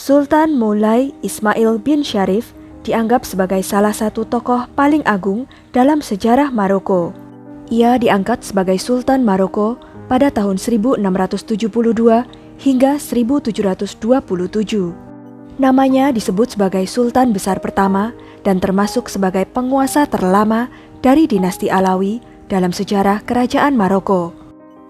Sultan Moulay Ismail bin Sharif dianggap sebagai salah satu tokoh paling agung dalam sejarah Maroko. Ia diangkat sebagai Sultan Maroko pada tahun 1672 hingga 1727. Namanya disebut sebagai Sultan Besar pertama dan termasuk sebagai penguasa terlama dari dinasti Alawi dalam sejarah kerajaan Maroko.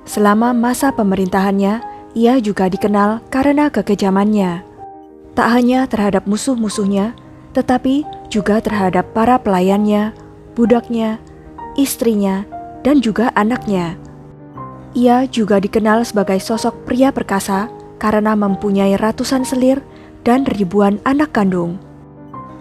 Selama masa pemerintahannya, ia juga dikenal karena kekejamannya. Tak hanya terhadap musuh-musuhnya, tetapi juga terhadap para pelayannya, budaknya, istrinya, dan juga anaknya. Ia juga dikenal sebagai sosok pria perkasa karena mempunyai ratusan selir dan ribuan anak kandung.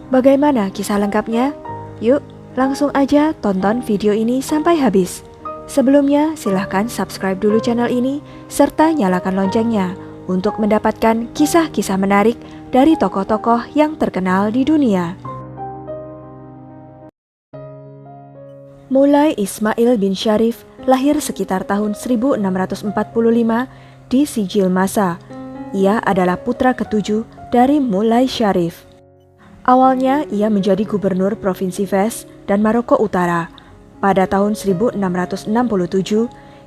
Bagaimana kisah lengkapnya? Yuk, langsung aja tonton video ini sampai habis. Sebelumnya, silahkan subscribe dulu channel ini serta nyalakan loncengnya untuk mendapatkan kisah-kisah menarik dari tokoh-tokoh yang terkenal di dunia. Moulay Ismail bin Sharif lahir sekitar tahun 1645 di Sijil Masa. Ia adalah putra ketujuh dari Moulay Sharif. Awalnya ia menjadi gubernur Provinsi Fes dan Maroko Utara pada tahun 1667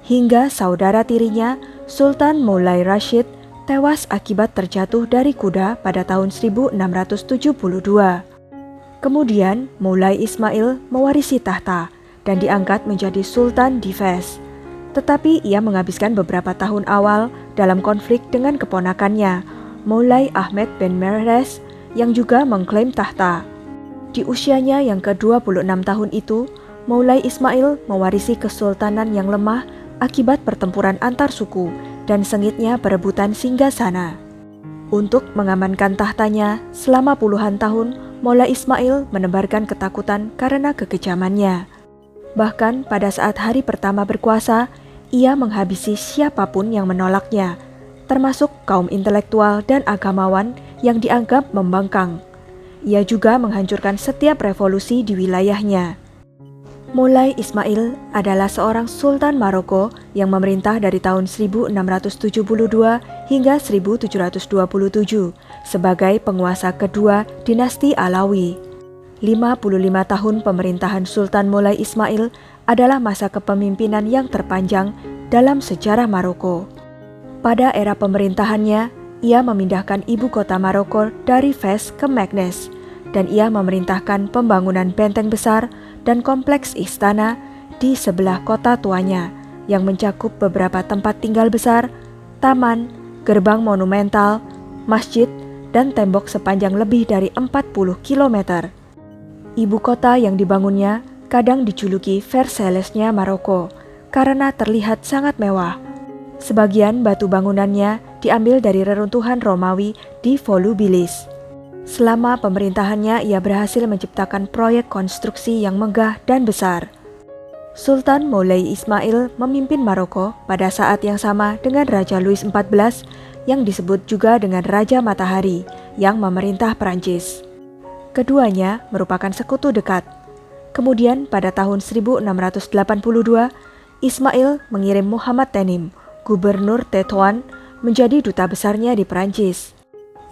hingga saudara tirinya Sultan Moulay Rashid tewas akibat terjatuh dari kuda pada tahun 1672. Kemudian Moulay Ismail mewarisi tahta dan diangkat menjadi Sultan di Fes. Tetapi ia menghabiskan beberapa tahun awal dalam konflik dengan keponakannya, Moulay Ahmed bin Merhes, yang juga mengklaim tahta. Di usianya yang ke-26 tahun itu, Moulay Ismail mewarisi kesultanan yang lemah akibat pertempuran antar suku dan sengitnya perebutan singgasana. Untuk mengamankan tahtanya, selama puluhan tahun, Moulay Ismail menebarkan ketakutan karena kekejamannya. Bahkan pada saat hari pertama berkuasa, ia menghabisi siapapun yang menolaknya, termasuk kaum intelektual dan agamawan yang dianggap membangkang. Ia juga menghancurkan setiap revolusi di wilayahnya. Moulay Ismail adalah seorang Sultan Maroko yang memerintah dari tahun 1672 hingga 1727 sebagai penguasa kedua dinasti Alawi. 55 tahun pemerintahan Sultan Moulay Ismail adalah masa kepemimpinan yang terpanjang dalam sejarah Maroko. Pada era pemerintahannya, ia memindahkan ibu kota Maroko dari Fes ke Meknes, dan ia memerintahkan pembangunan benteng besar dan kompleks istana di sebelah kota tuanya yang mencakup beberapa tempat tinggal besar, taman, gerbang monumental, masjid, dan tembok sepanjang lebih dari 40 km. Ibu kota yang dibangunnya kadang dijuluki Versailles-nya Maroko karena terlihat sangat mewah. Sebagian batu bangunannya diambil dari reruntuhan Romawi di Volubilis. Selama pemerintahannya, ia berhasil menciptakan proyek konstruksi yang megah dan besar. Sultan Moulay Ismail memimpin Maroko pada saat yang sama dengan Raja Louis XIV yang disebut juga dengan Raja Matahari yang memerintah Perancis. Keduanya merupakan sekutu dekat. Kemudian pada tahun 1682, Ismail mengirim Muhammad Tenim, gubernur Tétouan, menjadi duta besarnya di Perancis.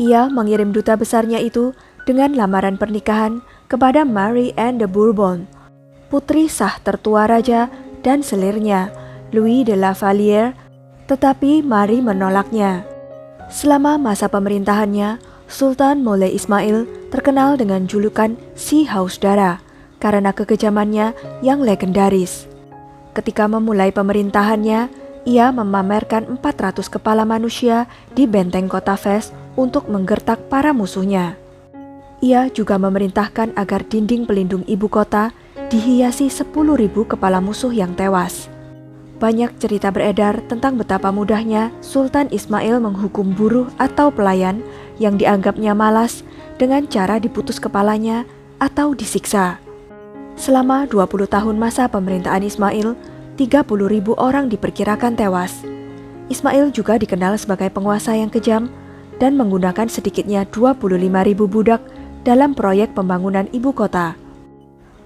Ia mengirim duta besarnya itu dengan lamaran pernikahan kepada Marie Anne de Bourbon, putri sah tertua raja dan selirnya, Louis de la Vallière, tetapi Marie menolaknya. Selama masa pemerintahannya, Sultan Moulay Ismail terkenal dengan julukan Si Haus Darah karena kekejamannya yang legendaris. Ketika memulai pemerintahannya, ia memamerkan 400 kepala manusia di benteng kota Fes untuk menggertak para musuhnya. Ia juga memerintahkan agar dinding pelindung ibu kota dihiasi 10.000 kepala musuh yang tewas. Banyak cerita beredar tentang betapa mudahnya Sultan Ismail menghukum buruh atau pelayan yang dianggapnya malas dengan cara diputus kepalanya atau disiksa. Selama 20 tahun masa pemerintahan Ismail, 30.000 orang diperkirakan tewas. Ismail juga dikenal sebagai penguasa yang kejam dan menggunakan sedikitnya 25.000 budak dalam proyek pembangunan ibu kota.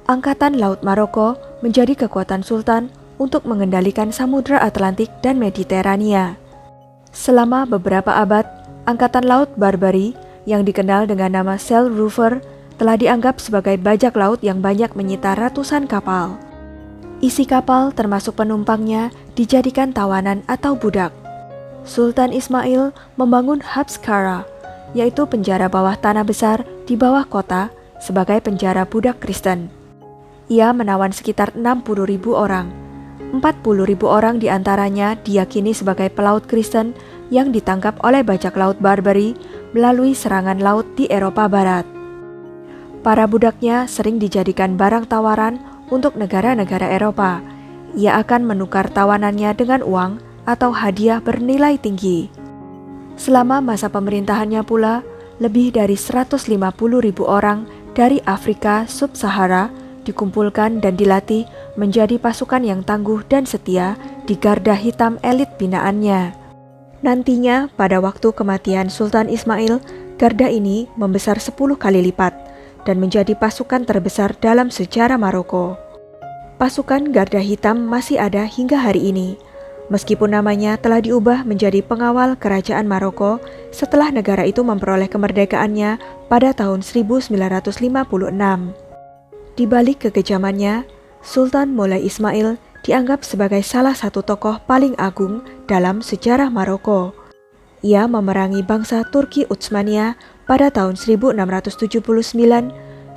Angkatan Laut Maroko menjadi kekuatan sultan untuk mengendalikan Samudra Atlantik dan Mediterania. Selama beberapa abad, Angkatan Laut Barbary yang dikenal dengan nama Sail Rover, telah dianggap sebagai bajak laut yang banyak menyita ratusan kapal. Isi kapal termasuk penumpangnya dijadikan tawanan atau budak. Sultan Ismail membangun Habskara, yaitu penjara bawah tanah besar di bawah kota sebagai penjara budak Kristen. Ia menawan sekitar 60.000 orang. 40.000 orang diantaranya diyakini sebagai pelaut Kristen yang ditangkap oleh bajak laut Barbary melalui serangan laut di Eropa Barat. Para budaknya sering dijadikan barang tawaran untuk negara-negara Eropa. Ia akan menukar tawanannya dengan uang atau hadiah bernilai tinggi. Selama masa pemerintahannya pula, lebih dari 150.000 orang dari Afrika Sub-Sahara dikumpulkan dan dilatih menjadi pasukan yang tangguh dan setia di garda hitam elit binaannya. Nantinya, pada waktu kematian Sultan Ismail, garda ini membesar 10 kali lipat dan menjadi pasukan terbesar dalam sejarah Maroko. Pasukan garda hitam masih ada hingga hari ini, meskipun namanya telah diubah menjadi pengawal kerajaan Maroko setelah negara itu memperoleh kemerdekaannya pada tahun 1956. Di balik kekejamannya, Sultan Moulay Ismail dianggap sebagai salah satu tokoh paling agung dalam sejarah Maroko. Ia memerangi bangsa Turki Utsmania pada tahun 1679,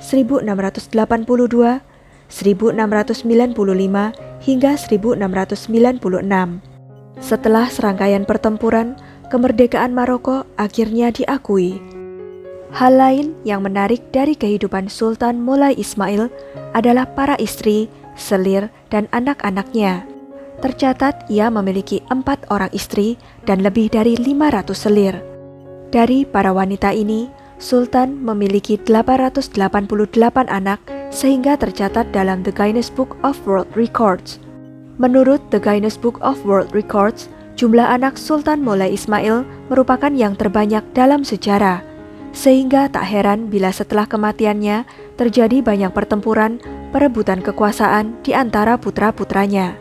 1682, 1695 hingga 1696. Setelah serangkaian pertempuran, kemerdekaan Maroko akhirnya diakui. Hal lain yang menarik dari kehidupan Sultan Moulay Ismail adalah para istri, selir, dan anak-anaknya. Tercatat ia memiliki 4 orang istri dan lebih dari 500 selir. Dari para wanita ini, Sultan memiliki 888 anak sehingga tercatat dalam The Guinness Book of World Records. Menurut The Guinness Book of World Records, jumlah anak Sultan Moulay Ismail merupakan yang terbanyak dalam sejarah, sehingga tak heran bila setelah kematiannya terjadi banyak pertempuran perebutan kekuasaan di antara putra-putranya.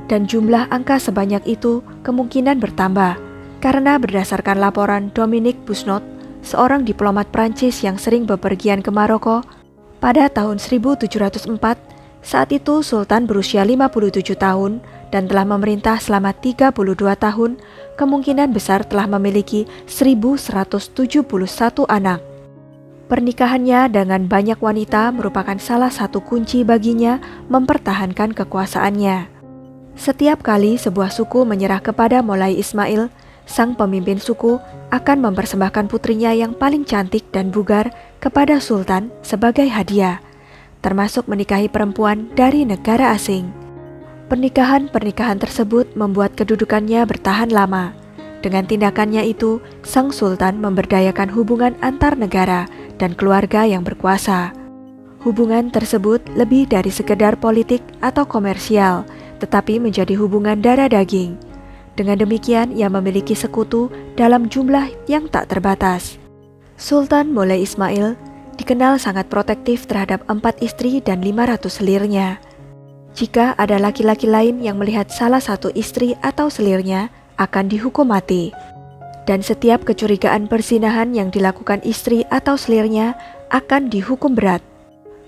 Dan jumlah angka sebanyak itu kemungkinan bertambah, karena berdasarkan laporan Dominique Busnot, seorang diplomat Prancis yang sering bepergian ke Maroko, pada tahun 1704, saat itu Sultan berusia 57 tahun dan telah memerintah selama 32 tahun, kemungkinan besar telah memiliki 1.171 anak. Pernikahannya dengan banyak wanita merupakan salah satu kunci baginya mempertahankan kekuasaannya. Setiap kali sebuah suku menyerah kepada Moulay Ismail, sang pemimpin suku akan mempersembahkan putrinya yang paling cantik dan bugar kepada Sultan sebagai hadiah, termasuk menikahi perempuan dari negara asing. Pernikahan-pernikahan tersebut membuat kedudukannya bertahan lama. Dengan tindakannya itu, sang sultan memberdayakan hubungan antar negara dan keluarga yang berkuasa. Hubungan tersebut lebih dari sekedar politik atau komersial, tetapi menjadi hubungan darah daging. Dengan demikian, ia memiliki sekutu dalam jumlah yang tak terbatas. Sultan Moulay Ismail dikenal sangat protektif terhadap 4 istri dan 500 selirnya. Jika ada laki-laki lain yang melihat salah satu istri atau selirnya, akan dihukum mati. Dan setiap kecurigaan perzinahan yang dilakukan istri atau selirnya akan dihukum berat.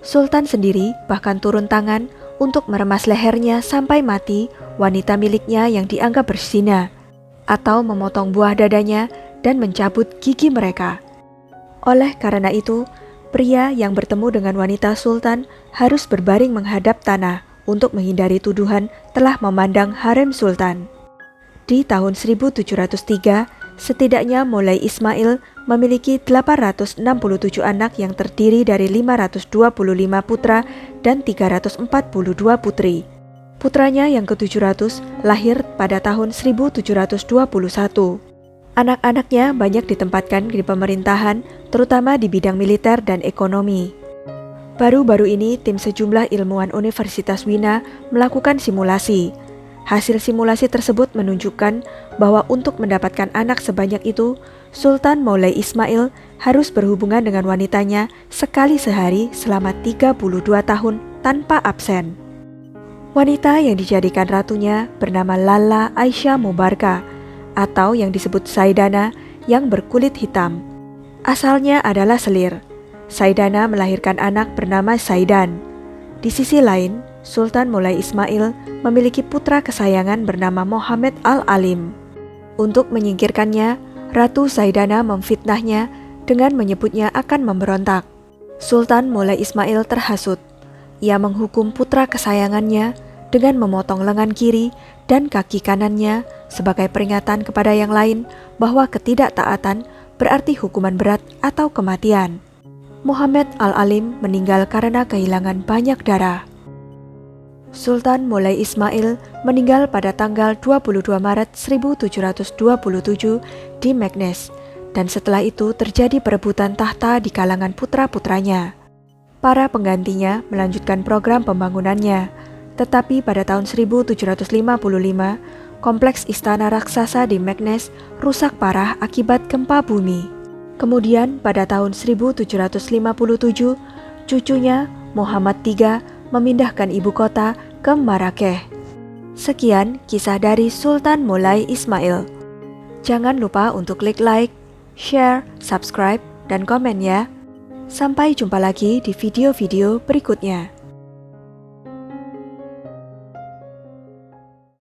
Sultan sendiri bahkan turun tangan untuk meremas lehernya sampai mati wanita miliknya yang dianggap berzina, atau memotong buah dadanya dan mencabut gigi mereka. Oleh karena itu, pria yang bertemu dengan wanita sultan harus berbaring menghadap tanah untuk menghindari tuduhan telah memandang harem sultan. Di tahun 1703, setidaknya Moulay Ismail memiliki 867 anak yang terdiri dari 525 putra dan 342 putri. Putranya yang ke-700 lahir pada tahun 1721. Anak-anaknya banyak ditempatkan di pemerintahan, terutama di bidang militer dan ekonomi. Baru-baru ini, tim sejumlah ilmuwan Universitas Wina melakukan simulasi. Hasil simulasi tersebut menunjukkan bahwa untuk mendapatkan anak sebanyak itu, Sultan Moulay Ismail harus berhubungan dengan wanitanya sekali sehari selama 32 tahun tanpa absen. Wanita yang dijadikan ratunya bernama Lalla Aisyah Mubarka, atau yang disebut Saidana, yang berkulit hitam. Asalnya adalah Selir. Saidana melahirkan anak bernama Saidan. Di sisi lain, Sultan Moulay Ismail memiliki putra kesayangan bernama Muhammad Al-Alim. Untuk menyingkirkannya, Ratu Saidana memfitnahnya dengan menyebutnya akan memberontak. Sultan Moulay Ismail terhasut. Ia menghukum putra kesayangannya dengan memotong lengan kiri dan kaki kanannya sebagai peringatan kepada yang lain bahwa ketidaktaatan berarti hukuman berat atau kematian. Muhammad Al-Alim meninggal karena kehilangan banyak darah. Sultan Moulay Ismail meninggal pada tanggal 22 Maret 1727 di Meknes, dan setelah itu terjadi perebutan tahta di kalangan putra-putranya. Para penggantinya melanjutkan program pembangunannya, tetapi pada tahun 1755, kompleks istana raksasa di Meknes rusak parah akibat gempa bumi. Kemudian pada tahun 1757, cucunya Muhammad III memindahkan ibu kota ke Marrakech. Sekian kisah dari Sultan Moulay Ismail. Jangan lupa untuk klik like, share, subscribe, dan komen ya. Sampai jumpa lagi di video-video berikutnya.